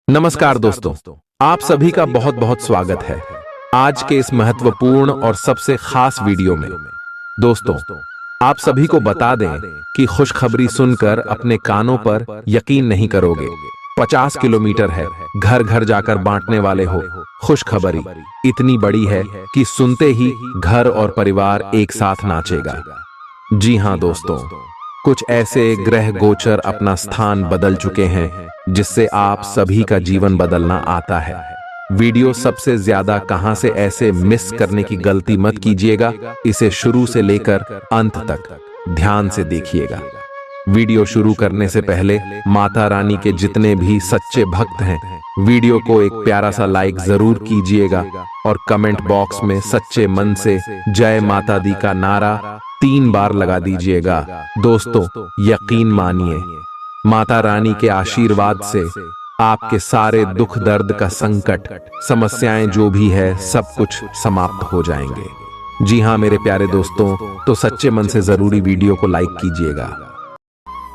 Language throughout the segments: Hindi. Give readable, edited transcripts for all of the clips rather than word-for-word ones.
नमस्कार दोस्तों, आप सभी का बहुत बहुत स्वागत है आज के इस महत्वपूर्ण और सबसे खास वीडियो में। दोस्तों, आप सभी को बता दें कि खुशखबरी सुनकर अपने कानों पर यकीन नहीं करोगे। 50 किलोमीटर है, घर घर जाकर बांटने वाले हो। खुशखबरी इतनी बड़ी है कि सुनते ही घर और परिवार एक साथ नाचेगा। जी हां दोस्तों, कुछ ऐसे ग्रह गोचर अपना स्थान बदल चुके हैं जिससे आप सभी का जीवन बदलना आता है। वीडियो सबसे ज्यादा कहां से ऐसे मिस करने की गलती मत कीजिएगा। इसे शुरू से लेकर अंत तक ध्यान से देखिएगा। वीडियो शुरू करने से पहले माता रानी के जितने भी सच्चे भक्त हैं, वीडियो को एक प्यारा सा लाइक जरूर कीजिएगा और कमेंट बॉक्स में सच्चे मन से जय माता दी का नारा 3 बार लगा दीजिएगा। दोस्तों, यकीन मानिए, माता रानी के आशीर्वाद से आपके सारे दुख दर्द का संकट, समस्याएं जो भी है, सब कुछ समाप्त हो जाएंगे। जी हां मेरे प्यारे दोस्तों, तो सच्चे मन से जरूरी वीडियो को लाइक कीजिएगा।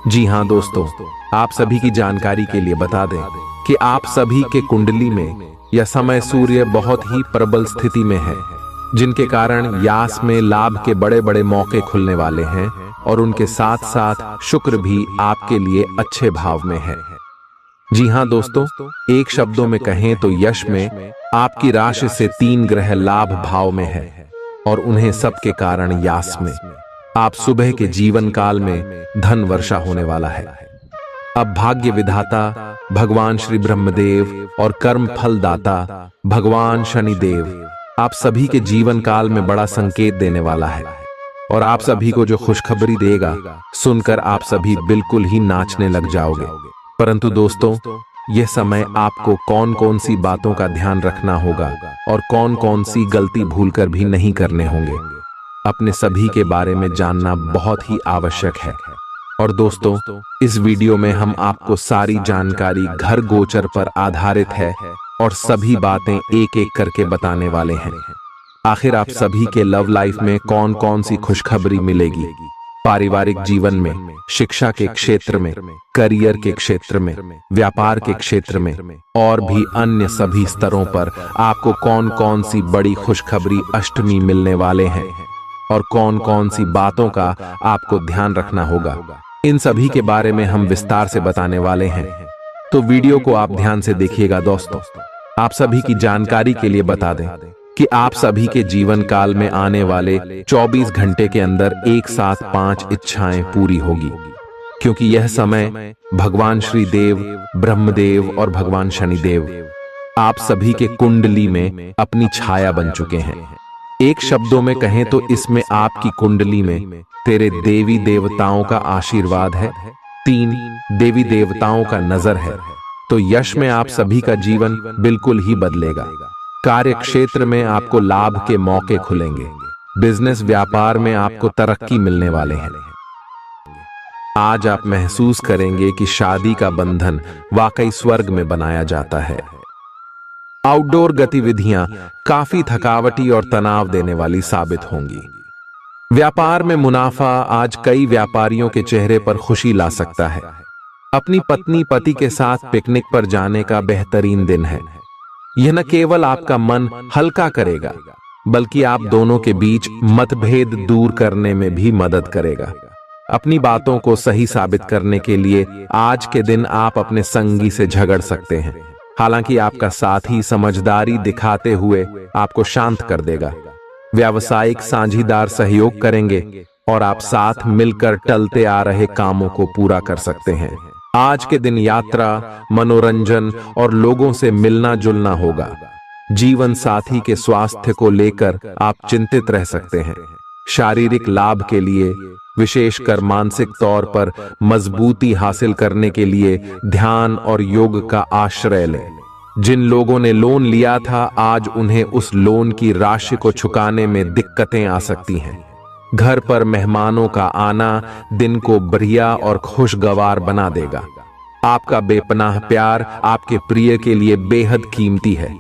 जी हां दोस्तों, आप सभी की जानकारी के लिए बता दें कि आप सभी के कुंडली में यह समय सूर्य बहुत ही प्रबल स्थिति में है, जिनके कारण यास में लाभ के बड़े बड़े मौके खुलने वाले हैं और उनके साथ साथ शुक्र भी आपके लिए अच्छे भाव में है। जी हां दोस्तों, एक शब्दों में कहें तो यश में आपकी राशि से 3 ग्रह लाभ भाव में है और उन्हें सबके कारण यास में आप सुबह के जीवन काल में धन वर्षा होने वाला है। अब भाग्य विधाता भगवान श्री ब्रह्मदेव और कर्म फल दाता भगवान शनिदेव आप सभी के जीवन काल में बड़ा संकेत देने वाला है और आप सभी को जो खुशखबरी देगा सुनकर आप सभी बिल्कुल ही नाचने लग जाओगे। परंतु दोस्तों, यह समय आपको कौन कौन सी बातों का ध्यान रखना होगा और कौन कौन सी गलती भूलकर भी नहीं करने होंगे, अपने सभी के बारे में जानना बहुत ही आवश्यक है। और दोस्तों, इस वीडियो में हम आपको सारी जानकारी घर गोचर पर आधारित है और सभी बातें एक एक करके बताने वाले हैं। आखिर आप सभी के लव लाइफ में कौन कौन सी खुशखबरी मिलेगी, पारिवारिक जीवन में, शिक्षा के क्षेत्र में, करियर के क्षेत्र में, व्यापार के क्षेत्र में और भी अन्य सभी स्तरों पर आपको कौन कौन सी बड़ी खुशखबरी अष्टमी मिलने वाले हैं और कौन कौन सी बातों का आपको ध्यान रखना होगा, इन सभी के बारे में हम विस्तार से बताने वाले हैं। तो वीडियो को आप ध्यान से देखिएगा। दोस्तों, आप सभी की जानकारी के लिए बता दें कि आप सभी के जीवन काल में आने वाले 24 घंटे के अंदर एक साथ 5 इच्छाएं पूरी होगी, क्योंकि यह समय भगवान श्री देव, ब्रह्मदेव और भगवान शनिदेव आप सभी के कुंडली में अपनी छाया बन चुके हैं। एक शब्दों में कहें तो इसमें आपकी कुंडली में तेरे देवी देवताओं का आशीर्वाद है, 3 देवी देवताओं का नजर है। तो यश में आप सभी का जीवन बिल्कुल ही बदलेगा। कार्य क्षेत्र में आपको लाभ के मौके खुलेंगे। बिजनेस व्यापार में आपको तरक्की मिलने वाले हैं। आज आप महसूस करेंगे कि शादी का बंधन वाकई स्वर्ग में बनाया जाता है। आउटडोर गतिविधियां काफी थकावटी और तनाव देने वाली साबित होंगी। व्यापार में मुनाफा आज कई व्यापारियों के चेहरे पर खुशी ला सकता है। अपनी पत्नी पति के साथ पिकनिक पर जाने का बेहतरीन दिन है। यह न केवल आपका मन हल्का करेगा, बल्कि आप दोनों के बीच मतभेद दूर करने में भी मदद करेगा। अपनी बातों को सही साबित करने के लिए आज के दिन आप अपने संगी से झगड़ सकते हैं। हालांकि आपका साथी समझदारी दिखाते हुए आपको शांत कर देगा। व्यावसायिक साझीदार सहयोग करेंगे और आप साथ मिलकर टलते आ रहे कामों को पूरा कर सकते हैं। आज के दिन यात्रा, मनोरंजन और लोगों से मिलना जुलना होगा। जीवन साथी के स्वास्थ्य को लेकर आप चिंतित रह सकते हैं। शारीरिक लाभ के लिए, विशेषकर मानसिक तौर पर मजबूती हासिल करने के लिए ध्यान और योग का आश्रय लें। जिन लोगों ने लोन लिया था, आज उन्हें उस लोन की राशि को चुकाने में दिक्कतें आ सकती हैं। घर पर मेहमानों का आना दिन को बढ़िया और खुशगवार बना देगा। आपका बेपनाह प्यार आपके प्रिय के लिए बेहद कीमती है।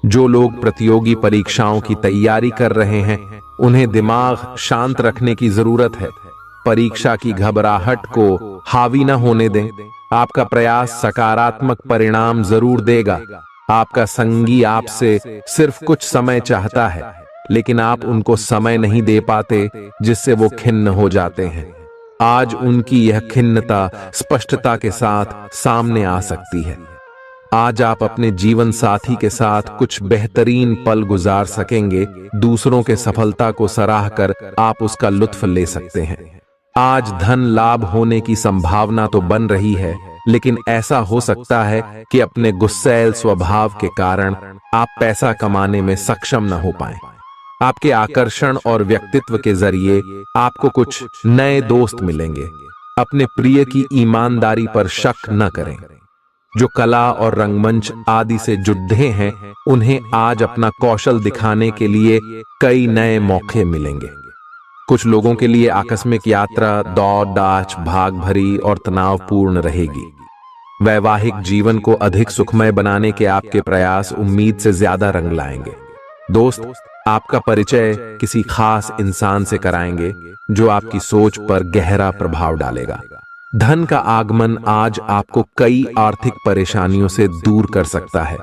जो लोग प्रतियोगी परीक्षाओं की तैयारी कर रहे हैं, उन्हें दिमाग शांत रखने की जरूरत है। परीक्षा की घबराहट को हावी न होने दें। आपका प्रयास सकारात्मक परिणाम जरूर देगा। आपका संगी आपसे सिर्फ कुछ समय चाहता है, लेकिन आप उनको समय नहीं दे पाते, जिससे वो खिन्न हो जाते हैं। आज उनकी यह खिन्नता स्पष्टता के साथ सामने आ सकती है। आज आप अपने जीवन साथी के साथ कुछ बेहतरीन पल गुजार सकेंगे। दूसरों के सफलता को सराह कर आप उसका लुत्फ ले सकते हैं। आज धन लाभ होने की संभावना तो बन रही है, लेकिन ऐसा हो सकता है कि अपने गुस्सैल स्वभाव के कारण आप पैसा कमाने में सक्षम न हो पाएं। आपके आकर्षण और व्यक्तित्व के जरिए आपको कुछ नए दोस्त मिलेंगे। अपने प्रिय की ईमानदारी पर शक न करें। जो कला और रंगमंच आदि से जुड़े हैं, उन्हें आज अपना कौशल दिखाने के लिए कई नए मौके मिलेंगे। कुछ लोगों के लिए आकस्मिक यात्रा दौड़ दाच भाग भरी और तनावपूर्ण रहेगी। वैवाहिक जीवन को अधिक सुखमय बनाने के आपके प्रयास उम्मीद से ज्यादा रंग लाएंगे। दोस्त आपका परिचय किसी खास इंसान से कराएंगे, जो आपकी सोच पर गहरा प्रभाव डालेगा। धन का आगमन आज आपको कई आर्थिक परेशानियों से दूर कर सकता है।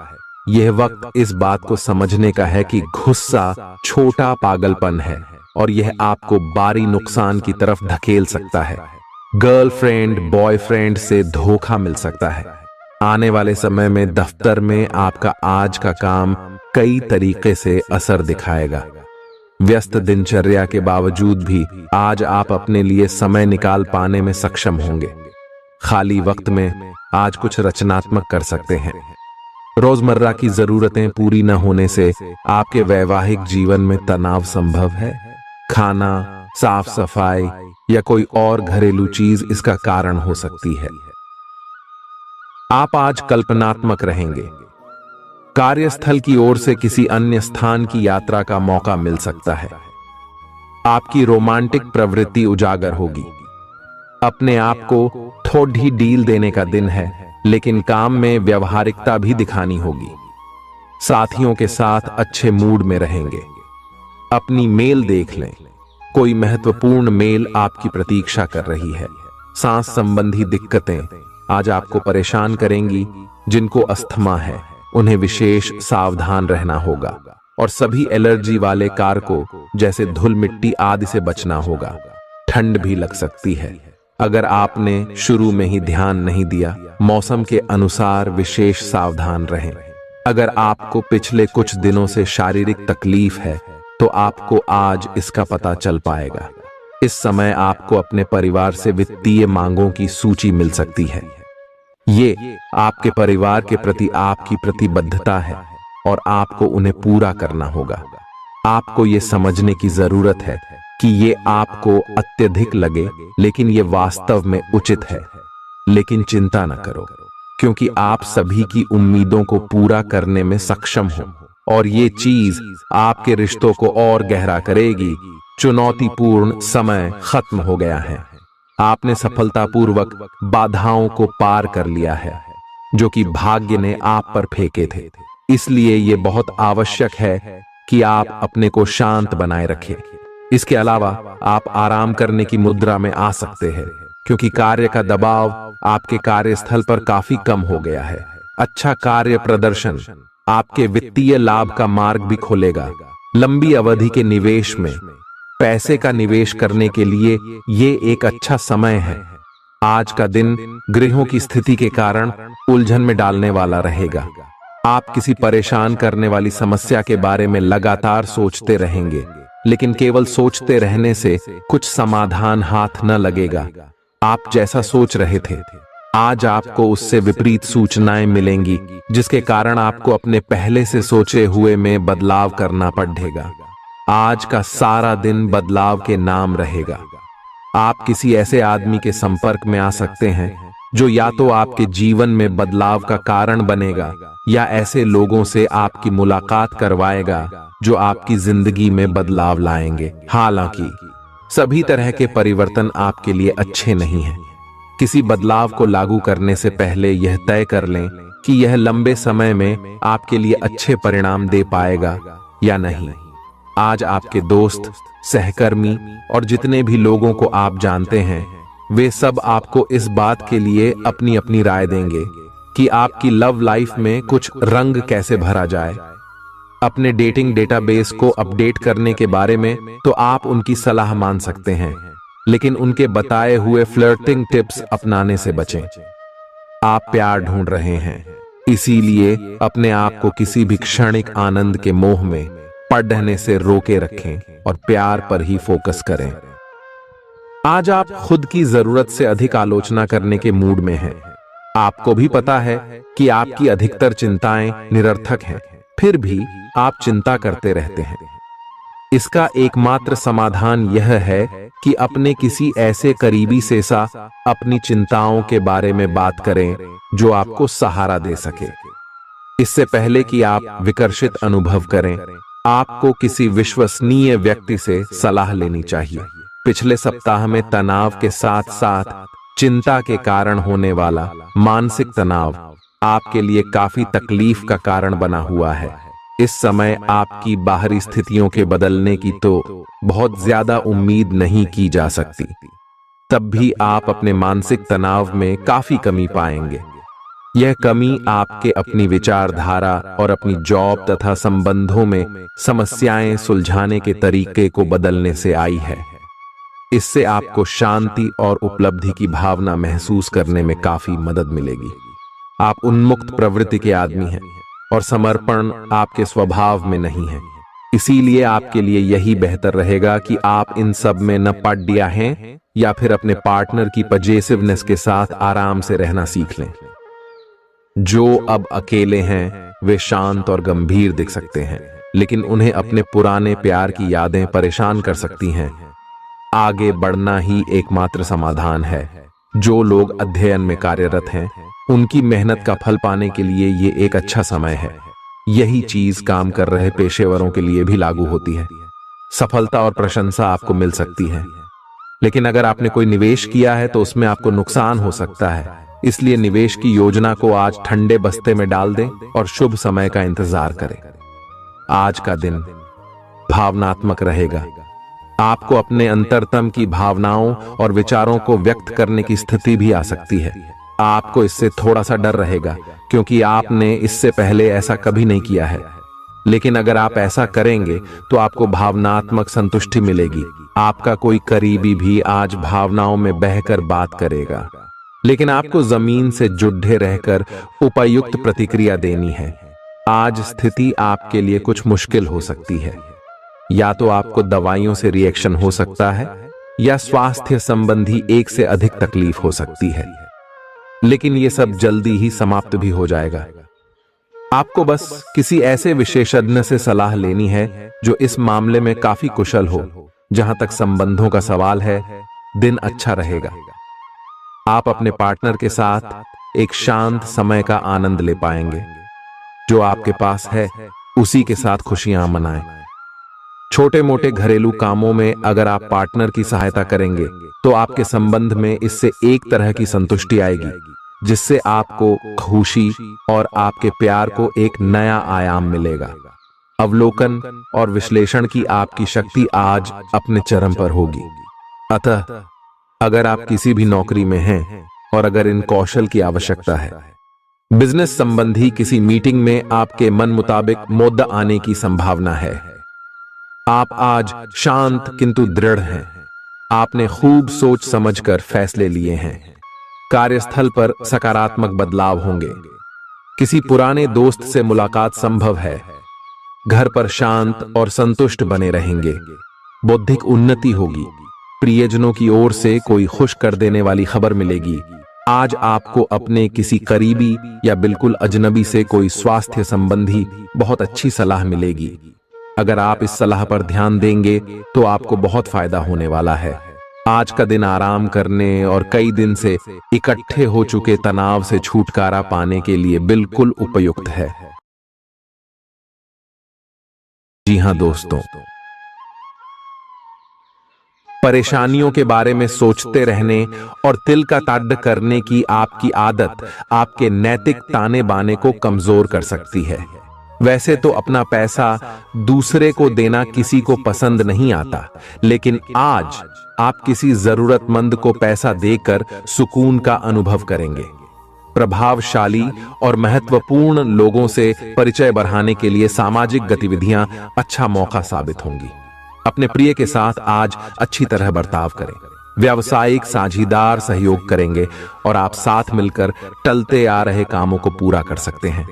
यह वक्त इस बात को समझने का है कि गुस्सा छोटा पागलपन है और यह आपको भारी नुकसान की तरफ धकेल सकता है। गर्लफ्रेंड बॉयफ्रेंड से धोखा मिल सकता है। आने वाले समय में दफ्तर में आपका आज का काम कई तरीके से असर दिखाएगा। व्यस्त दिनचर्या के बावजूद भी आज आप अपने लिए समय निकाल पाने में सक्षम होंगे। खाली वक्त में आज कुछ रचनात्मक कर सकते हैं। रोजमर्रा की जरूरतें पूरी न होने से आपके वैवाहिक जीवन में तनाव संभव है। खाना, साफ सफाई या कोई और घरेलू चीज इसका कारण हो सकती है। आप आज कल्पनात्मक रहेंगे। कार्यस्थल की ओर से किसी अन्य स्थान की यात्रा का मौका मिल सकता है। आपकी रोमांटिक प्रवृत्ति उजागर होगी। अपने आप को थोड़ी डील देने का दिन है, लेकिन काम में व्यवहारिकता भी दिखानी होगी। साथियों के साथ अच्छे मूड में रहेंगे। अपनी मेल देख लें। कोई महत्वपूर्ण मेल आपकी प्रतीक्षा कर रही है। सांस संबंधी दिक्कतें आज आपको परेशान करेंगी। जिनको अस्थमा है, उन्हें विशेष सावधान रहना होगा और सभी एलर्जी वाले कारकों जैसे धूल मिट्टी आदि से बचना होगा। ठंड भी लग सकती है। अगर आपने शुरू में ही ध्यान नहीं दिया, मौसम के अनुसार विशेष सावधान रहें। अगर आपको पिछले कुछ दिनों से शारीरिक तकलीफ है, तो आपको आज इसका पता चल पाएगा। इस समय आपको अपने परिवार से वित्तीय मांगों की सूची मिल सकती है। ये आपके परिवार के प्रति आपकी प्रतिबद्धता है और आपको उन्हें पूरा करना होगा। आपको ये समझने की जरूरत है कि ये आपको अत्यधिक लगे, लेकिन ये वास्तव में उचित है। लेकिन चिंता न करो, क्योंकि आप सभी की उम्मीदों को पूरा करने में सक्षम हो और ये चीज आपके रिश्तों को और गहरा करेगी। चुनौतीपूर्ण समय खत्म हो गया है। आपने सफलतापूर्वक बाधाओं को पार कर लिया है, जो कि भाग्य ने आप पर फेंके थे। इसलिए ये बहुत आवश्यक है कि आप अपने को शांत बनाए रखें। इसके अलावा आप आराम करने की मुद्रा में आ सकते हैं, क्योंकि कार्य का दबाव आपके कार्यस्थल पर काफी कम हो गया है। अच्छा कार्य प्रदर्शन आपके वित्तीय लाभ का मार्ग भी खोलेगा। लंबी अवधि के निवेश में पैसे का निवेश करने के लिए ये एक अच्छा समय है। आज का दिन गृहों की स्थिति के कारण उलझन में डालने वाला रहेगा। आप किसी परेशान करने वाली समस्या के बारे में लगातार सोचते रहेंगे, लेकिन केवल सोचते रहने से कुछ समाधान हाथ न लगेगा। आप जैसा सोच रहे थे, आज आपको उससे विपरीत सूचनाएं मिलेंगी, जिसके कारण आपको अपने पहले से सोचे हुए में बदलाव करना पड़ेगा। आज का सारा दिन बदलाव के नाम रहेगा। आप किसी ऐसे आदमी के संपर्क में आ सकते हैं जो या तो आपके जीवन में बदलाव का कारण बनेगा, या ऐसे लोगों से आपकी मुलाकात करवाएगा जो आपकी जिंदगी में बदलाव लाएंगे। हालांकि सभी तरह के परिवर्तन आपके लिए अच्छे नहीं हैं। किसी बदलाव को लागू करने से पहले यह तय कर लें कि यह लंबे समय में आपके लिए अच्छे परिणाम दे पाएगा या नहीं। आज आपके दोस्त, सहकर्मी और जितने भी लोगों को आप जानते हैं, वे सब आपको इस बात के लिए अपनी अपनी राय देंगे कि आपकी लव लाइफ में कुछ रंग कैसे भरा जाए। अपने डेटिंग डेटाबेस को अपडेट करने के बारे में तो आप उनकी सलाह मान सकते हैं, लेकिन उनके बताए हुए फ्लर्टिंग टिप्स अपनाने से बचें। आप प्यार ढूंढ रहे हैं, इसीलिए अपने आप को किसी भी क्षणिक आनंद के मोह में पड़ने से रोके रखें और प्यार पर ही फोकस करें। आज आप खुद की जरूरत से अधिक आलोचना करने के मूड में हैं। आपको भी पता है कि आपकी अधिकतर चिंताएं निरर्थक हैं, फिर भी आप चिंता करते रहते हैं। इसका एकमात्र समाधान यह है कि अपने किसी ऐसे करीबी से अपनी चिंताओं के बारे में बात करें जो आपको सहारा दे सके। इससे पहले कि आप विकर्षित अनुभव करें, आपको किसी विश्वसनीय व्यक्ति से सलाह लेनी चाहिए। पिछले सप्ताह में तनाव के साथ साथ चिंता के कारण होने वाला मानसिक तनाव आपके लिए काफी तकलीफ का कारण बना हुआ है। इस समय आपकी बाहरी स्थितियों के बदलने की तो बहुत ज्यादा उम्मीद नहीं की जा सकती। तब भी आप अपने मानसिक तनाव में काफी कमी पाएंगे। यह कमी आपके अपनी विचारधारा और अपनी जॉब तथा संबंधों में समस्याएं सुलझाने के तरीके को बदलने से आई है। इससे आपको शांति और उपलब्धि की भावना महसूस करने में काफी मदद मिलेगी। आप उन्मुक्त प्रवृत्ति के आदमी हैं और समर्पण आपके स्वभाव में नहीं है। इसीलिए आपके लिए यही बेहतर रहेगा कि आप इन सब में न पड़ गया हैं या फिर अपने पार्टनर की पजेसिवनेस के साथ आराम से रहना सीख लें। जो अब अकेले हैं वे शांत और गंभीर दिख सकते हैं, लेकिन उन्हें अपने पुराने प्यार की यादें परेशान कर सकती हैं। आगे बढ़ना ही एकमात्र समाधान है। जो लोग अध्ययन में कार्यरत हैं, उनकी मेहनत का फल पाने के लिए ये एक अच्छा समय है। यही चीज काम कर रहे पेशेवरों के लिए भी लागू होती है। सफलता और प्रशंसा आपको मिल सकती है, लेकिन अगर आपने कोई निवेश किया है तो उसमें आपको नुकसान हो सकता है। इसलिए निवेश की योजना को आज ठंडे बस्ते में डाल दें और शुभ समय का इंतजार करें। आज का दिन भावनात्मक रहेगा। आपको अपने अंतरतम की भावनाओं और विचारों को व्यक्त करने की स्थिति भी आ सकती है। आपको इससे थोड़ा सा डर रहेगा क्योंकि आपने इससे पहले ऐसा कभी नहीं किया है, लेकिन अगर आप ऐसा करेंगे तो आपको भावनात्मक संतुष्टि मिलेगी। आपका कोई करीबी भी आज भावनाओं में बहकर बात करेगा, लेकिन आपको जमीन से जुड़े रहकर उपयुक्त प्रतिक्रिया देनी है। आज स्थिति आपके लिए कुछ मुश्किल हो सकती है। या तो आपको दवाइयों से रिएक्शन हो सकता है या स्वास्थ्य संबंधी एक से अधिक तकलीफ हो सकती है, लेकिन ये सब जल्दी ही समाप्त भी हो जाएगा। आपको बस किसी ऐसे विशेषज्ञ से सलाह लेनी है जो इस मामले में काफी कुशल हो। जहां तक संबंधों का सवाल है, दिन अच्छा रहेगा। आप अपने पार्टनर के साथ एक शांत समय का आनंद ले पाएंगे। जो आपके पास है उसी के साथ खुशियां मनाएं। छोटे मोटे घरेलू कामों में अगर आप पार्टनर की सहायता करेंगे तो आपके संबंध में इससे एक तरह की संतुष्टि आएगी, जिससे आपको खुशी और आपके प्यार को एक नया आयाम मिलेगा। अवलोकन और विश्लेषण की आपकी शक्ति आज अपने चरम पर होगी। अतः अगर आप किसी भी नौकरी में हैं और अगर इन कौशल की आवश्यकता है, बिजनेस संबंधी किसी मीटिंग में आपके मन मुताबिक मुद्दा आने की संभावना है। आप आज शांत किंतु दृढ़ हैं। आपने खूब सोच समझकर फैसले लिए हैं। कार्यस्थल पर सकारात्मक बदलाव होंगे। किसी पुराने दोस्त से मुलाकात संभव है। घर पर शांत और संतुष्ट बने रहेंगे। बौद्धिक उन्नति होगी। प्रियजनों की ओर से कोई खुश कर देने वाली खबर मिलेगी। आज आपको अपने किसी करीबी या बिल्कुल अजनबी से कोई स्वास्थ्य संबंधी बहुत अच्छी सलाह मिलेगी। अगर आप इस सलाह पर ध्यान देंगे तो आपको बहुत फायदा होने वाला है। आज का दिन आराम करने और कई दिन से इकट्ठे हो चुके तनाव से छुटकारा पाने के लिए बिल्कुल उपयुक्त है। जी हां दोस्तों, परेशानियों के बारे में सोचते रहने और तिल का ताड़ करने की आपकी आदत आपके नैतिक ताने बाने को कमजोर कर सकती है। वैसे तो अपना पैसा दूसरे को देना किसी को पसंद नहीं आता, लेकिन आज आप किसी जरूरतमंद को पैसा देकर सुकून का अनुभव करेंगे। प्रभावशाली और महत्वपूर्ण लोगों से परिचय बढ़ाने के लिए सामाजिक गतिविधियां अच्छा मौका साबित होंगी। अपने प्रिय के साथ आज अच्छी तरह बर्ताव करें। व्यावसायिक साझीदार सहयोग करेंगे और आप साथ मिलकर टलते आ रहे कामों को पूरा कर सकते हैं।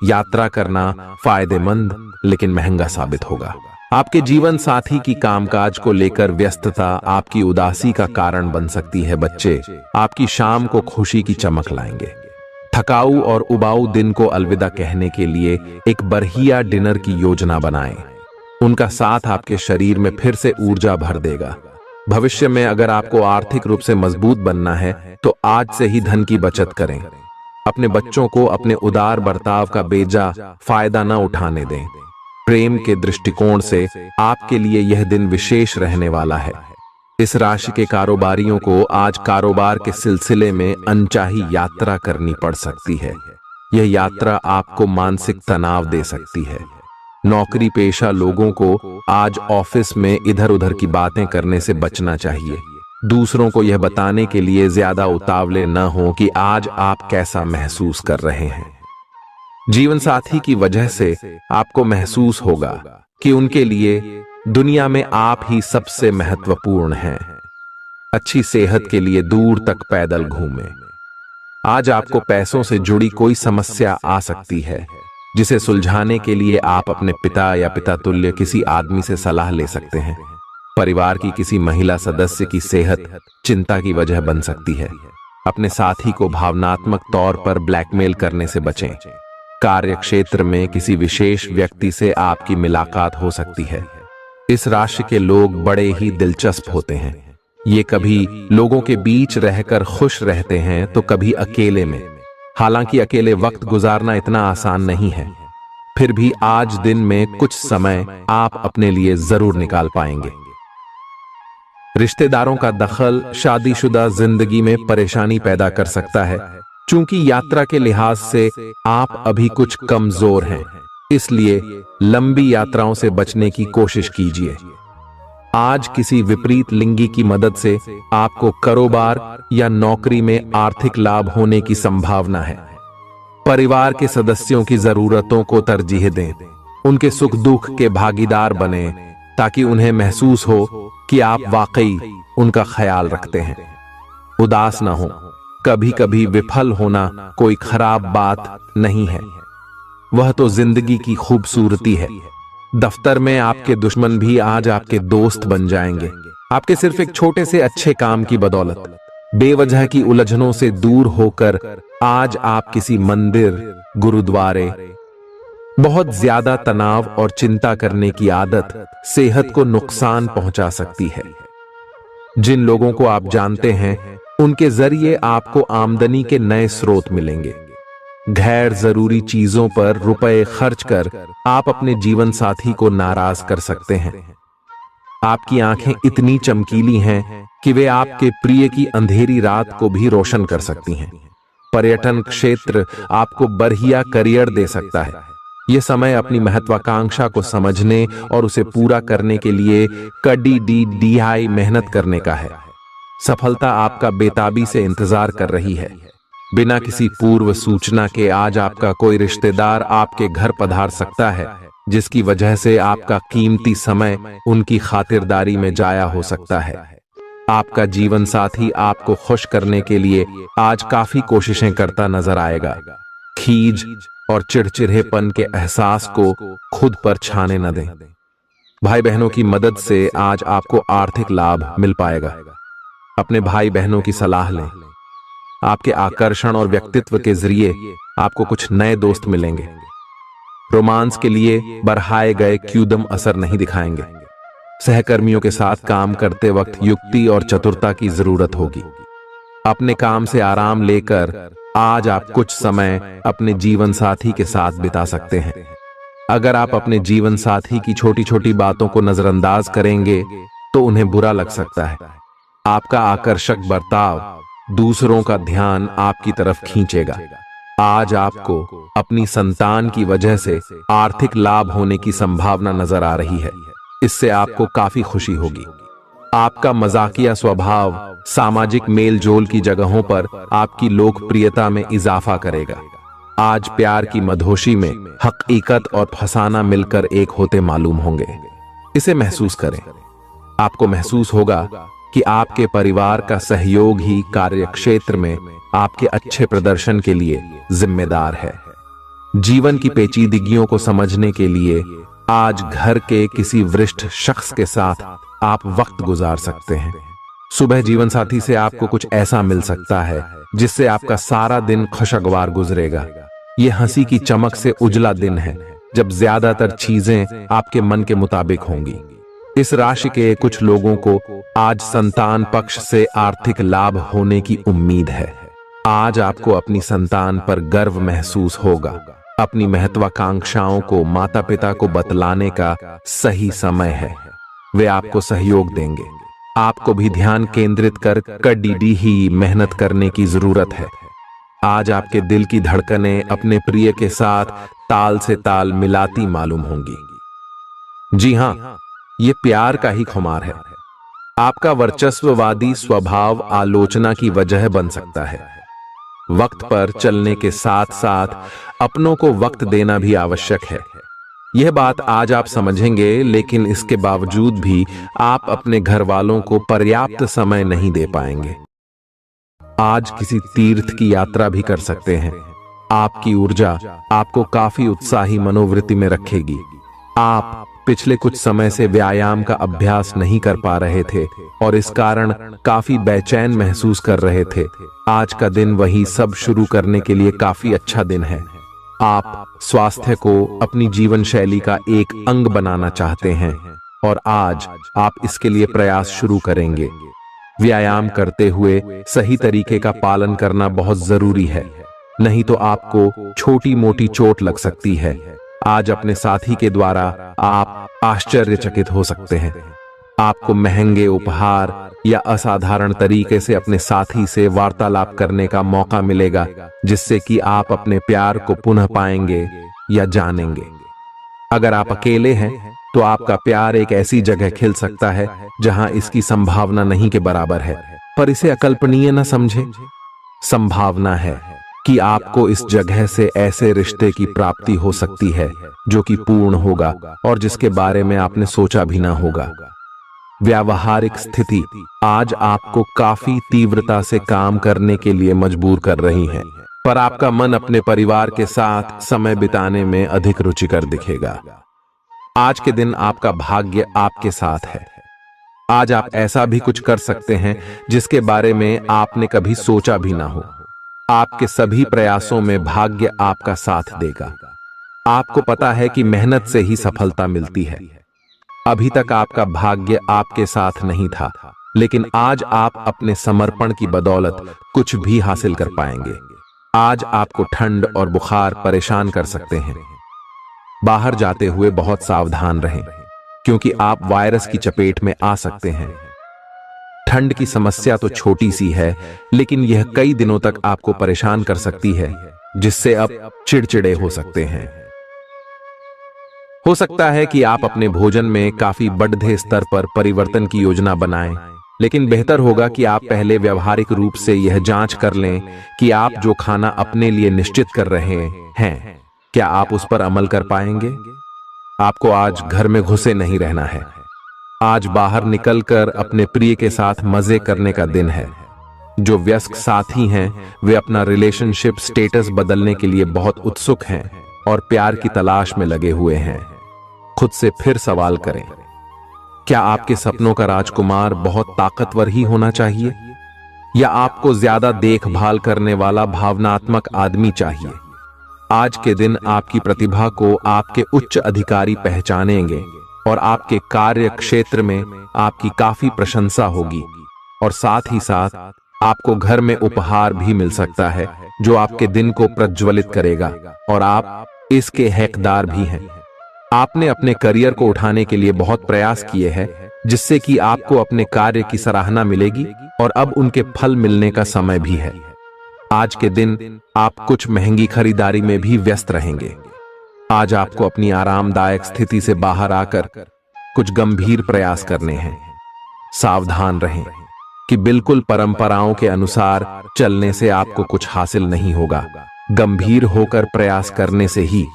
यात्रा करना फायदेमंद लेकिन महंगा साबित होगा। आपके जीवन साथी की कामकाज को लेकर व्यस्तता आपकी उदासी का कारण बन सकती है। बच्चे आपकी शाम को खुशी की चमक लाएंगे। थकाऊ और उबाऊ दिन को अलविदा कहने के लिए एक बढ़िया डिनर की योजना बनाएं। उनका साथ आपके शरीर में फिर से ऊर्जा भर देगा। भविष्य में अगर आपको आर्थिक रूप से मजबूत बनना है तो आज से ही धन की बचत करें। अपने बच्चों को अपने उदार बर्ताव का बेजा फायदा न उठाने दें। प्रेम के दृष्टिकोण से आपके लिए यह दिन विशेष रहने वाला है। इस राशि के कारोबारियों को आज कारोबार के सिलसिले में अनचाही यात्रा करनी पड़ सकती है। यह यात्रा आपको मानसिक तनाव दे सकती है। नौकरी पेशा लोगों को आज ऑफिस में इधर उधर की बातें करने से बचना चाहिए। दूसरों को यह बताने के लिए ज्यादा उतावले न हो कि आज आप कैसा महसूस कर रहे हैं। जीवन साथी की वजह से आपको महसूस होगा कि उनके लिए दुनिया में आप ही सबसे महत्वपूर्ण हैं। अच्छी सेहत के लिए दूर तक पैदल घूमें। आज आपको पैसों से जुड़ी कोई समस्या आ सकती है जिसे सुलझाने के लिए आप अपने पिता या पिता तुल्य किसी आदमी से सलाह ले सकते हैं। परिवार की किसी महिला सदस्य की सेहत चिंता की वजह बन सकती है। अपने साथी को भावनात्मक तौर पर ब्लैकमेल करने से बचें। कार्य क्षेत्र में किसी विशेष व्यक्ति से आपकी मुलाकात हो सकती है। इस राशि के लोग बड़े ही दिलचस्प होते हैं। ये कभी लोगों के बीच रहकर खुश रहते हैं तो कभी अकेले में। हालांकि अकेले वक्त गुजारना इतना आसान नहीं है, फिर भी आज दिन में कुछ समय आप अपने लिए जरूर निकाल पाएंगे। रिश्तेदारों का दखल शादीशुदा जिंदगी में परेशानी पैदा कर सकता है। चूंकि यात्रा के लिहाज से आप अभी कुछ कमजोर हैं, इसलिए लंबी यात्राओं से बचने की कोशिश कीजिए। आज किसी विपरीत लिंगी की मदद से आपको कारोबार या नौकरी में आर्थिक लाभ होने की संभावना है। परिवार के सदस्यों की जरूरतों को तरजीह दें। उनके सुख दुख के भागीदार बने ताकि उन्हें महसूस हो कि आप वाकई उनका ख्याल रखते हैं। उदास ना हो। कभी कभी विफल होना कोई खराब बात नहीं है, वह तो जिंदगी की खूबसूरती है। दफ्तर में आपके दुश्मन भी आज आपके दोस्त बन जाएंगे, आपके सिर्फ एक छोटे से अच्छे काम की बदौलत। बेवजह की उलझनों से दूर होकर आज आप किसी मंदिर, गुरुद्वारे। बहुत ज्यादा तनाव और चिंता करने की आदत सेहत को नुकसान पहुंचा सकती है। जिन लोगों को आप जानते हैं उनके जरिए आपको आमदनी के नए स्रोत मिलेंगे। गैर जरूरी चीजों पर रुपए खर्च कर आप अपने जीवन साथी को नाराज कर सकते हैं। आपकी आंखें इतनी चमकीली हैं कि वे आपके प्रिय की अंधेरी रात को भी रोशन कर सकती हैं। पर्यटन क्षेत्र आपको बढ़िया करियर दे सकता है। यह समय अपनी महत्वाकांक्षा को समझने और उसे पूरा करने के लिए कड़ी मेहनत करने का है। सफलता आपका बेताबी से इंतजार कर रही है। बिना किसी पूर्व सूचना के आज आपका कोई रिश्तेदार आपके घर पधार सकता है, जिसकी वजह से आपका कीमती समय उनकी खातिरदारी में जाया हो सकता है। आपका जीवन साथी आपको खुश करने के लिए आज काफी कोशिशें करता नजर आएगा। खीज और चिड़चिड़ेपन के एहसास को खुद पर छाने न दें। भाई बहनों की मदद से आज आपको आर्थिक लाभ मिल पाएगा। अपने भाई बहनों की सलाह लें। आपके आकर्षण और व्यक्तित्व के जरिए आपको कुछ नए दोस्त मिलेंगे। रोमांस के लिए बढ़ाए गए क्यूदम असर नहीं दिखाएंगे। सहकर्मियों के साथ काम करते वक्त युक्ति और चतुरता की जरूरत होगी। अपने काम से आराम लेकर आज आप कुछ समय अपने जीवन साथी के साथ बिता सकते हैं। अगर आप अपने जीवन साथी की छोटी छोटी बातों को नजरअंदाज करेंगे तो उन्हें बुरा लग सकता है। आपका आकर्षक बर्ताव दूसरों का ध्यान आपकी तरफ खींचेगा। आज आपको अपनी संतान की वजह से आर्थिक लाभ होने की संभावना नजर आ रही है। इससे आपको काफी खुशी होगी। आपका मजाकिया स्वभाव सामाजिक मेल जोल की जगहों पर आपकी लोकप्रियता में इजाफा करेगा। आज प्यार की मधोशी में हकीकत और फसाना मिलकर एक होते मालूम होंगे। इसे महसूस करें। आपको महसूस होगा कि आपके परिवार का सहयोग ही कार्यक्षेत्र में आपके अच्छे प्रदर्शन के लिए जिम्मेदार है। जीवन की पेचीदगियों को समझने के लिए आज घर के किसी वरिष्ठ शख्स के साथ आप वक्त गुजार सकते हैं। सुबह जीवन साथी से आपको कुछ ऐसा मिल सकता है जिससे आपका सारा दिन खुशगवार गुजरेगा। यह हंसी की चमक से उजला दिन है जब ज्यादातर चीजें आपके मन के मुताबिक होंगी। इस राशि के कुछ लोगों को आज संतान पक्ष से आर्थिक लाभ होने की उम्मीद है। आज आपको अपनी संतान पर गर्व महसूस होगा। अपनी महत्वाकांक्षाओं को माता पिता को बतलाने का सही समय है। वे आपको सहयोग देंगे। आपको भी ध्यान केंद्रित कर कड़ी ही मेहनत करने की जरूरत है। आज आपके दिल की धड़कनें अपने प्रिय के साथ ताल से ताल मिलाती मालूम होंगी। जी हां, ये प्यार का ही खुमार है। आपका वर्चस्ववादी स्वभाव आलोचना की वजह बन सकता है। वक्त पर चलने के साथ साथ अपनों को वक्त देना भी आवश्यक है। यह बात आज आप समझेंगे, लेकिन इसके बावजूद भी आप अपने घर वालों को पर्याप्त समय नहीं दे पाएंगे। आज किसी तीर्थ की यात्रा भी कर सकते हैं। आपकी ऊर्जा आपको काफी उत्साही मनोवृत्ति में रखेगी। आप पिछले कुछ समय से व्यायाम का अभ्यास नहीं कर पा रहे थे और इस कारण काफी बेचैन महसूस कर रहे थे। आज का दिन वही सब शुरू करने के लिए काफी अच्छा दिन है। आप स्वास्थ्य को अपनी जीवन शैली का एक अंग बनाना चाहते हैं और आज आप इसके लिए प्रयास शुरू करेंगे। व्यायाम करते हुए सही तरीके का पालन करना बहुत जरूरी है, नहीं तो आपको छोटी मोटी चोट लग सकती है। आज अपने साथी के द्वारा आप आश्चर्यचकित हो सकते हैं। आपको महंगे उपहार या असाधारण तरीके से अपने साथी से वार्तालाप करने का मौका मिलेगा, जिससे कि आप अपने प्यार को पुनः पाएंगे या जानेंगे। अगर आप अकेले हैं तो आपका प्यार एक ऐसी जगह खिल सकता है जहां इसकी संभावना नहीं के बराबर है, पर इसे अकल्पनीय न समझें। संभावना है कि आपको इस जगह से ऐसे रिश्ते की प्राप्ति हो सकती है जो कि पूर्ण होगा और जिसके बारे में आपने सोचा भी ना होगा। व्यावहारिक स्थिति आज आपको काफी तीव्रता से काम करने के लिए मजबूर कर रही है, पर आपका मन अपने परिवार के साथ समय बिताने में अधिक रुचिकर दिखेगा। आज के दिन आपका भाग्य आपके साथ है। आज आप ऐसा भी कुछ कर सकते हैं जिसके बारे में आपने कभी सोचा भी ना हो। आपके सभी प्रयासों में भाग्य आपका साथ देगा। आपको पता है कि मेहनत से ही सफलता मिलती है। अभी तक आपका भाग्य आपके साथ नहीं था, लेकिन आज आप अपने समर्पण की बदौलत कुछ भी हासिल कर पाएंगे। आज आपको ठंड और बुखार परेशान कर सकते हैं। बाहर जाते हुए बहुत सावधान रहें, क्योंकि आप वायरस की चपेट में आ सकते हैं। ठंड की समस्या तो छोटी सी है, लेकिन यह कई दिनों तक आपको परेशान कर सकती है, जिससे आप चिड़चिड़े हो सकते हैं। हो सकता है कि आप अपने भोजन में काफी बढ़ते स्तर पर परिवर्तन की योजना बनाएं, लेकिन बेहतर होगा कि आप पहले व्यावहारिक रूप से यह जांच कर लें कि आप जो खाना अपने लिए निश्चित कर रहे हैं, क्या आप उस पर अमल कर पाएंगे। आपको आज घर में घुसे नहीं रहना है। आज बाहर निकलकर अपने प्रिय के साथ मजे करने का दिन है। जो व्यस्क साथी हैं, वे अपना रिलेशनशिप स्टेटस बदलने के लिए बहुत उत्सुक हैं और प्यार की तलाश में लगे हुए हैं। खुद से फिर सवाल करें, क्या आपके सपनों का राजकुमार बहुत ताकतवर ही होना चाहिए, या आपको ज्यादा देखभाल करने वाला भावनात्मक आदमी चाहिए। आज के दिन आपकी प्रतिभा को आपके उच्च अधिकारी पहचानेंगे और आपके कार्य क्षेत्र में आपकी काफी प्रशंसा होगी, और साथ ही साथ आपको घर में उपहार भी मिल सकता है जो आपके दिन को प्रज्वलित करेगा और आप इसके हकदार भी हैं। आपने अपने करियर को उठाने के लिए बहुत प्रयास किए हैं, जिससे कि आपको अपने कार्य की सराहना मिलेगी और अब उनके फल मिलने का समय भी है। आज के दिन आप कुछ महंगी खरीदारी में भी व्यस्त रहेंगे। आज आपको अपनी आरामदायक स्थिति से बाहर आकर कुछ गंभीर प्रयास करने हैं। सावधान रहें कि बिल्कुल परंपराओं के अनुसार चलने से आपको कुछ हासिल नहीं होगा। गंभीर होकर प्रयास करने से ही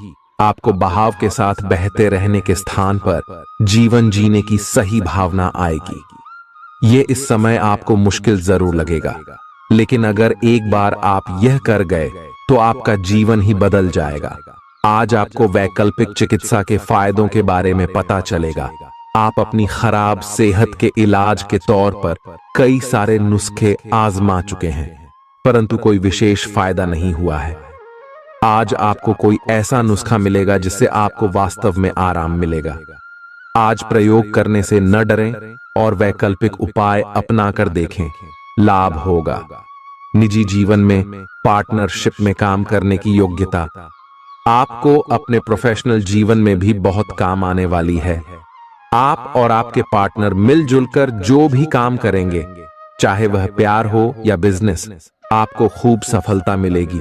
आपको बहाव के साथ बहते रहने के स्थान पर जीवन जीने की सही भावना आएगी। ये इस समय आपको मुश्किल जरूर लगेगा, लेकिन अगर एक बार आप यह कर गए तो आपका जीवन ही बदल जाएगा। आज आपको वैकल्पिक चिकित्सा के फायदों के बारे में पता चलेगा। आप अपनी खराब सेहत के इलाज के तौर पर कई सारे नुस्खे आजमा चुके हैं, परंतु कोई विशेष फायदा नहीं हुआ है। आज आपको कोई ऐसा नुस्खा मिलेगा जिससे आपको वास्तव में आराम मिलेगा। आज प्रयोग करने से न डरें और वैकल्पिक उपाय अपनाकर देखें, लाभ होगा। निजी जीवन में पार्टनरशिप में काम करने की योग्यता आपको अपने प्रोफेशनल जीवन में भी बहुत काम आने वाली है। आप और आपके पार्टनर मिलजुल कर जो भी काम करेंगे, चाहे वह प्यार हो या बिजनेस, आपको खूब सफलता मिलेगी।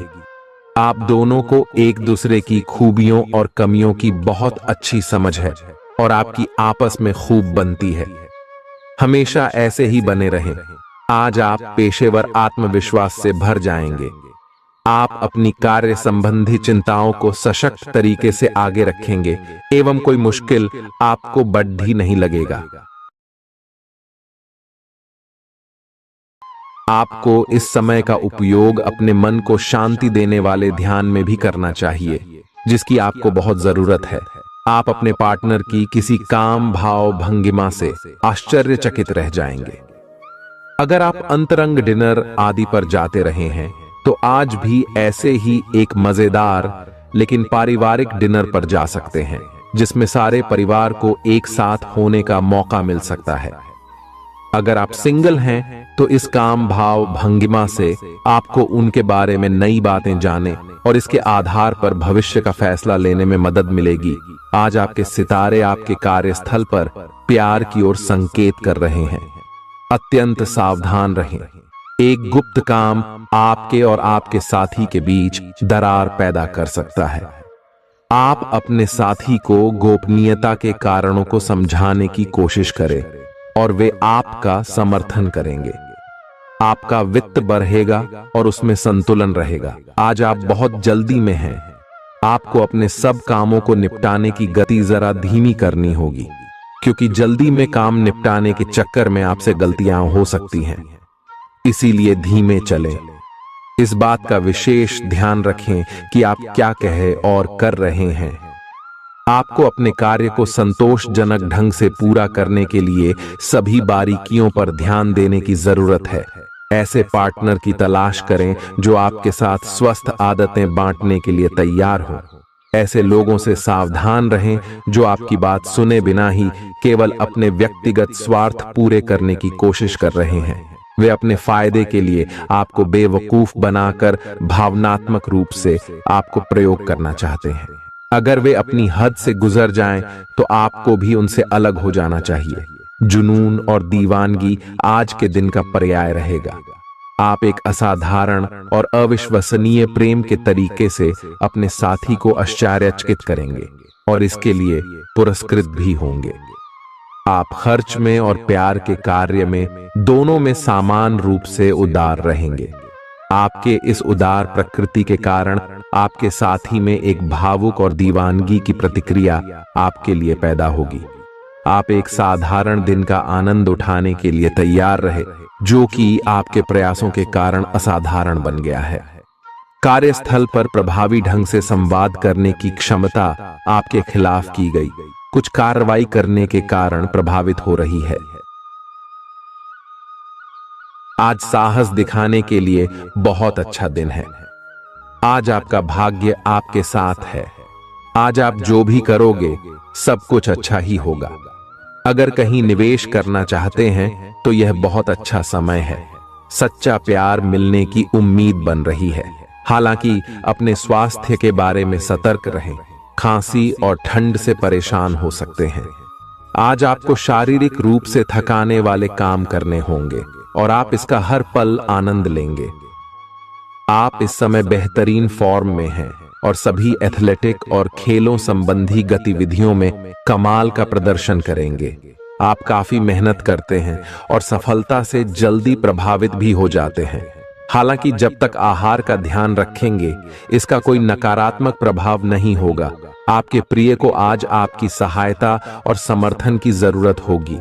आप दोनों को एक दूसरे की खूबियों और कमियों की बहुत अच्छी समझ है और आपकी आपस में खूब बनती है। हमेशा ऐसे ही बने रहें। आज आप पेशेवर आत्मविश्वास से भर जाएंगे। आप अपनी कार्य संबंधी चिंताओं को सशक्त तरीके से आगे रखेंगे एवं कोई मुश्किल आपको बढ़ी नहीं लगेगा। आपको इस समय का उपयोग अपने मन को शांति देने वाले ध्यान में भी करना चाहिए, जिसकी आपको बहुत जरूरत है। आप अपने पार्टनर की किसी काम भाव भंगिमा से आश्चर्यचकित रह जाएंगे। अगर आप अंतरंग डिनर आदि पर जाते रहे हैं तो आज भी ऐसे ही एक मजेदार लेकिन पारिवारिक डिनर पर जा सकते हैं, जिसमें सारे परिवार को एक साथ होने का मौका मिल सकता है। अगर आप सिंगल हैं तो इस काम भाव भंगिमा से आपको उनके बारे में नई बातें जाने और इसके आधार पर भविष्य का फैसला लेने में मदद मिलेगी। आज आपके सितारे आपके कार्यस्थल पर प्यार की ओर संकेत कर रहे हैं। अत्यंत सावधान रहें। एक गुप्त काम आपके और आपके साथी के बीच दरार पैदा कर सकता है। आप अपने साथी को गोपनीयता के कारणों को समझाने की कोशिश करें और वे आपका समर्थन करेंगे। आपका वित्त बढ़ेगा और उसमें संतुलन रहेगा। आज आप बहुत जल्दी में हैं। आपको अपने सब कामों को निपटाने की गति जरा धीमी करनी होगी, क्योंकि जल्दी में काम निपटाने के चक्कर में आपसे गलतियां हो सकती हैं। इसीलिए धीमे चलें। इस बात का विशेष ध्यान रखें कि आप क्या कहे और कर रहे हैं। आपको अपने कार्य को संतोषजनक ढंग से पूरा करने के लिए सभी बारीकियों पर ध्यान देने की जरूरत है। ऐसे पार्टनर की तलाश करें जो आपके साथ स्वस्थ आदतें बांटने के लिए तैयार हो। ऐसे लोगों से सावधान रहें जो आपकी बात सुने बिना ही केवल अपने व्यक्तिगत स्वार्थ पूरे करने की कोशिश कर रहे हैं। वे अपने फायदे के लिए आपको बेवकूफ बनाकर भावनात्मक रूप से आपको प्रयोग करना चाहते हैं। अगर वे अपनी हद से गुजर जाएं, तो आपको भी उनसे अलग हो जाना चाहिए। जुनून और दीवानगी आज के दिन का पर्याय रहेगा। आप एक असाधारण और अविश्वसनीय प्रेम के तरीके से अपने साथी को आश्चर्यचकित करेंगे और इसके लिए पुरस्कृत भी होंगे। आप खर्च में और प्यार के कार्य में दोनों में समान रूप से उदार रहेंगे। आपके इस उदार प्रकृति के कारण आपके साथी में एक भावुक और दीवानगी की प्रतिक्रिया आपके लिए पैदा होगी। आप एक साधारण दिन का आनंद उठाने के लिए तैयार रहे, जो कि आपके प्रयासों के कारण असाधारण बन गया है। कार्यस्थल पर प्रभावी ढंग से संवाद करने की क्षमता आपके खिलाफ की गई कुछ कार्रवाई करने के कारण प्रभावित हो रही है। आज साहस दिखाने के लिए बहुत अच्छा दिन है। आज आपका भाग्य आपके साथ है। आज आप जो भी करोगे सब कुछ अच्छा ही होगा। अगर कहीं निवेश करना चाहते हैं तो यह बहुत अच्छा समय है। सच्चा प्यार मिलने की उम्मीद बन रही है। हालांकि अपने स्वास्थ्य के बारे में सतर्क रहें। खांसी और ठंड से परेशान हो सकते हैं। आज आपको शारीरिक रूप से थकाने वाले काम करने होंगे और आप इसका हर पल आनंद लेंगे। आप इस समय बेहतरीन फॉर्म में हैं और सभी एथलेटिक और खेलों संबंधी गतिविधियों में कमाल का प्रदर्शन करेंगे। आप काफी मेहनत करते हैं और सफलता से जल्दी प्रभावित भी हो जाते हैं। हालांकि जब तक आहार का ध्यान रखेंगे, इसका कोई नकारात्मक प्रभाव नहीं होगा। आपके प्रिय को आज आपकी सहायता और समर्थन की जरूरत होगी।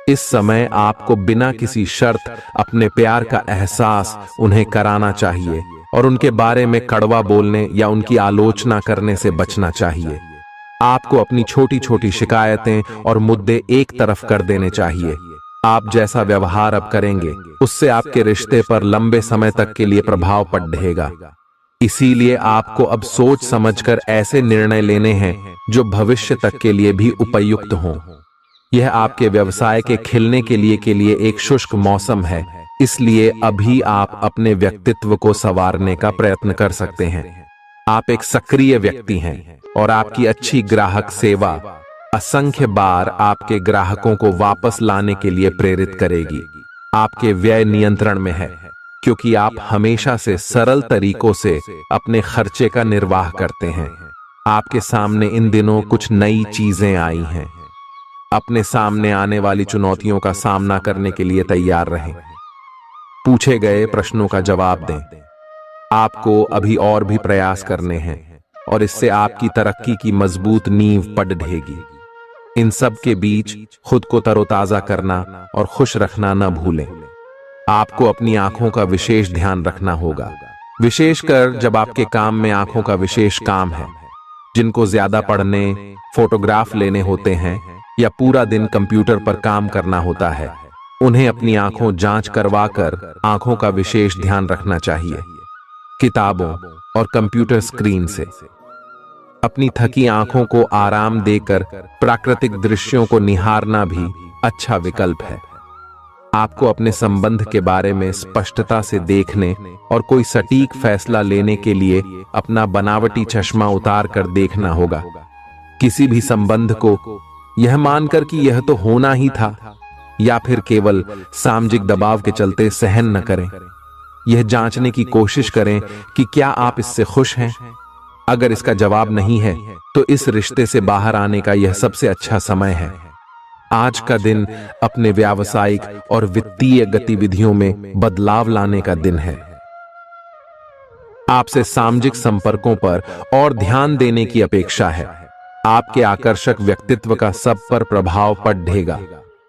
इस समय आपको बिना किसी शर्त अपने प्यार का एहसास उन्हें कराना चाहिए और उनके बारे में कड़वा बोलने या उनकी आलोचना करने से बचना चाहिए। आपको अपनी छोटी छोटी शिकायतें और मुद्दे एक तरफ कर देने चाहिए। आप जैसा व्यवहार अब करेंगे, उससे आपके रिश्ते पर लंबे समय तक के लिए प्रभाव पड़ेगा। इसीलिए आपको अब सोच समझकर ऐसे निर्णय लेने हैं जो भविष्य तक के लिए भी उपयुक्त हों। यह आपके व्यवसाय के खिलने के लिए एक शुष्क मौसम है, इसलिए अभी आप अपने व्यक्तित्व को संवारने का प्रयत्न कर सकते हैं। आप एक सक्रिय व्यक्ति हैं और आपकी अच्छी ग्राहक सेवा असंख्य बार आपके ग्राहकों को वापस लाने के लिए प्रेरित करेगी। आपके व्यय नियंत्रण में है, क्योंकि आप हमेशा से सरल तरीकों से अपने खर्चे का निर्वाह करते हैं। आपके सामने इन दिनों कुछ नई चीजें आई हैं। अपने सामने आने वाली चुनौतियों का सामना करने के लिए तैयार रहें। पूछे गए प्रश्नों का जवाब दें। आपको अभी और भी प्रयास करने हैं और इससे आपकी तरक्की की मजबूत नींव पड़ेगी। इन सब के बीच खुद को तरोताजा करना और खुश रखना न भूलें। आपको अपनी आंखों का विशेष ध्यान रखना होगा, विशेषकर जब आपके काम में आंखों का विशेष काम है। जिनको ज्यादा पढ़ने, फोटोग्राफ लेने होते हैं या पूरा दिन कंप्यूटर पर काम करना होता है, उन्हें अपनी आंखों जांच करवाकर आंखों का विशेष ध्यान रखना चाहिए। किताबों और कंप्यूटर स्क्रीन से अपनी थकी आंखों को आराम देकर प्राकृतिक दृश्यों को निहारना भी अच्छा विकल्प है। आपको अपने संबंध के बारे में स्पष्टता से देखने और कोई सटीक फैसला लेने के लिए अपना बनावटी चश्मा उतार कर देखना होगा। किसी भी संबंध को यह मानकर कि यह तो होना ही था या फिर केवल सामाजिक दबाव के चलते सहन न करें। यह जांचने की कोशिश करें कि क्या आप इससे खुश हैं। अगर इसका जवाब नहीं है तो इस रिश्ते से बाहर आने का यह सबसे अच्छा समय है। आज का दिन अपने व्यावसायिक और वित्तीय गतिविधियों में बदलाव लाने का दिन है। आपसे सामाजिक संपर्कों पर और ध्यान देने की अपेक्षा है। आपके आकर्षक व्यक्तित्व का सब पर प्रभाव पड़ेगा।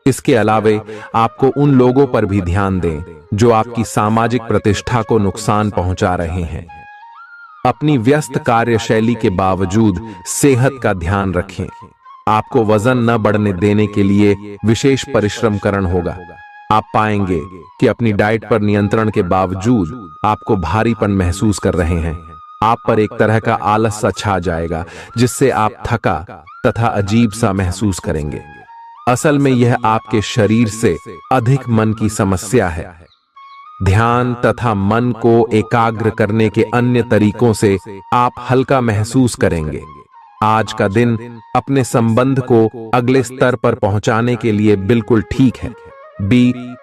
इसके अलावे आपको उन लोगों पर भी ध्यान दें जो आपकी सामाजिक प्रतिष्ठा को नुकसान पहुंचा रहे हैं। अपनी व्यस्त कार्यशैली के बावजूद सेहत का ध्यान रखें। आपको वजन न बढ़ने देने के लिए विशेष परिश्रम करना होगा। आप पाएंगे कि अपनी डाइट पर नियंत्रण के बावजूद आपको भारीपन महसूस कर रहे हैं। आप पर एक तरह का आलस सा छा जाएगा, जिससे आप थका तथा अजीब सा महसूस करेंगे। असल में यह आपके शरीर से अधिक मन की समस्या है। ध्यान तथा मन को एकाग्र करने के अन्य तरीकों से आप हल्का महसूस करेंगे। आज का दिन अपने संबंध को अगले स्तर पर पहुंचाने के लिए बिल्कुल ठीक है।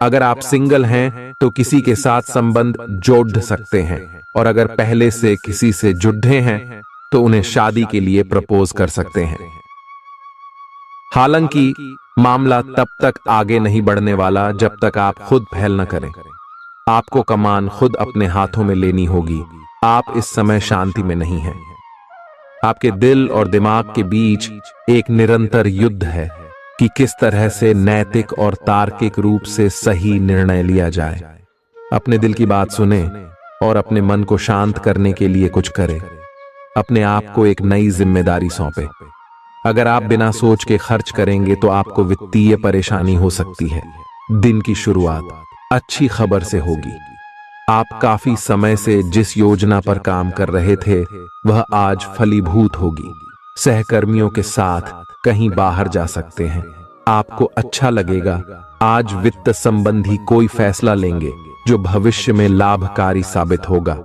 अगर आप सिंगल हैं तो किसी के साथ संबंध जोड़ सकते हैं, और अगर पहले से किसी से जुड़े हैं तो उन्हें शादी के लिए प्रपोज कर सकते हैं। हालांकि मामला तब तक आगे नहीं बढ़ने वाला जब तक आप खुद पहल न करें। आपको कमान खुद अपने हाथों में लेनी होगी। आप इस समय शांति में नहीं हैं। आपके दिल और दिमाग के बीच एक निरंतर युद्ध है कि किस तरह से नैतिक और तार्किक रूप से सही निर्णय लिया जाए। अपने दिल की बात सुने और अपने मन को शांत करने के लिए कुछ करें। अपने आप को एक नई जिम्मेदारी सौंपे। अगर आप बिना सोच के खर्च करेंगे तो आपको वित्तीय परेशानी हो सकती है। दिन की शुरुआत अच्छी खबर से होगी। आप काफी समय से जिस योजना पर काम कर रहे थे वह आज फलीभूत होगी। सहकर्मियों के साथ कहीं बाहर जा सकते हैं। आपको अच्छा लगेगा। आज वित्त संबंधी कोई फैसला लेंगे जो भविष्य में लाभकारी साबित होगा।